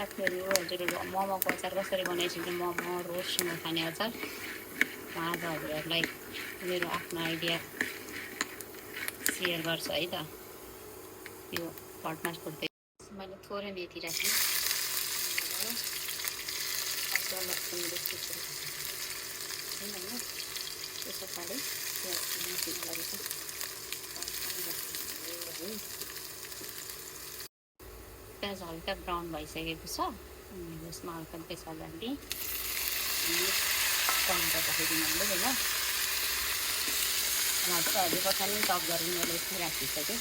साथीहरू हजुरहरू मोमोको अचार कसरी बनाएपछि मोमो रोस्टसँग खाने अचार म आज हजुरहरूलाई मेरो आफ्नो आइडिया सेयर गर्छु है त। यो भटमास फुट्दै मैले थोरै मेथी राखेँ, अदुवा लसुन बेसी होइन त्यस पछाडि मेथी गरेको प्याज हल्का ब्राउन भइसकेको छ। यसमा हल्का पेसा जान्डी टमाटर राखिदिनु होला होइन। टमाटर अहिले पछाडि टप गरेर मैले यसमै राखिसकेँ।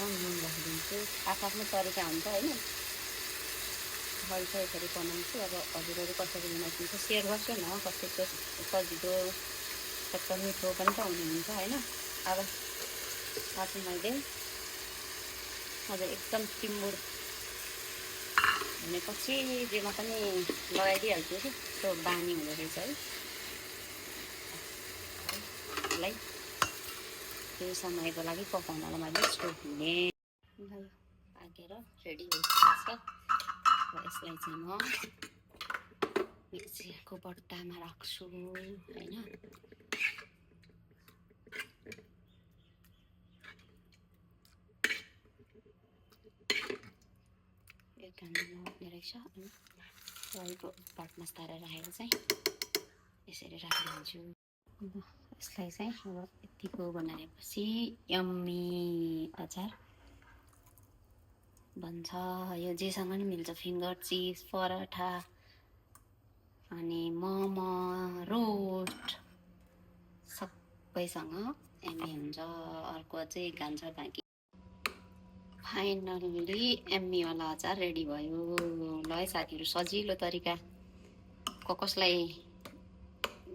नुन राखिदिन्छु, आफ्नो तरिका हुन्छ होइन। मैले चाहिँ यसरी बनाउँछु, अब हजुरहरू कसरी बनाइदिन्छ सेयर गर्छु न। कसैको सजिलो कस्तो मिठो पनि त हुनुहुन्छ होइन। अब साथै मैले आज एकदम टिम्बुर भनेपछि जेमा पनि लगाइदिइहाल्छु कि त्यो बानी हुँदो रहेछ है। केही समयको लागि पकाउनलाई मैले छोड्ने पाकेर रेडी भइसकेको छ। यसलाई चाहिँ म मिक्सीको बट्टामा राख्छु होइन। एक घन्टा नहुने रहेछ अनि रहेको भटमास तारेर राखेर चाहिँ यसरी राखिदिन्छु। यसलाई चाहिँ अब यतिको बनाएपछि यम्मी अचार बन्छ। यो जेसँग पनि मिल्छ, फिङ्गर चिप्स, पराठा अनि मोमो रोस्ट सबैसँग यम्मी हुन्छ। अर्को चाहिँ गान्छ बाँकी। फाइनल्ली एम्मीवाला अचार रेडी भयो। ल है साथीहरू, सजिलो तरिका कसलाई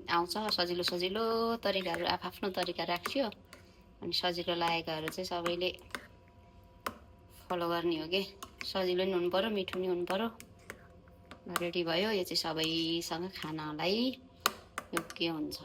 आउँछ सजिलो तरिकाहरू आफ्नो तरिका राख्यो अनि सजिलो लागेकाहरू चाहिँ सबैले फलो गर्ने हो कि। सजिलो नि हुनु पर्यो, मिठो नि हुनु पर्यो। रेडी भयो, यो चाहिँ सबैसँग खानलाई योग्य हुन्छ।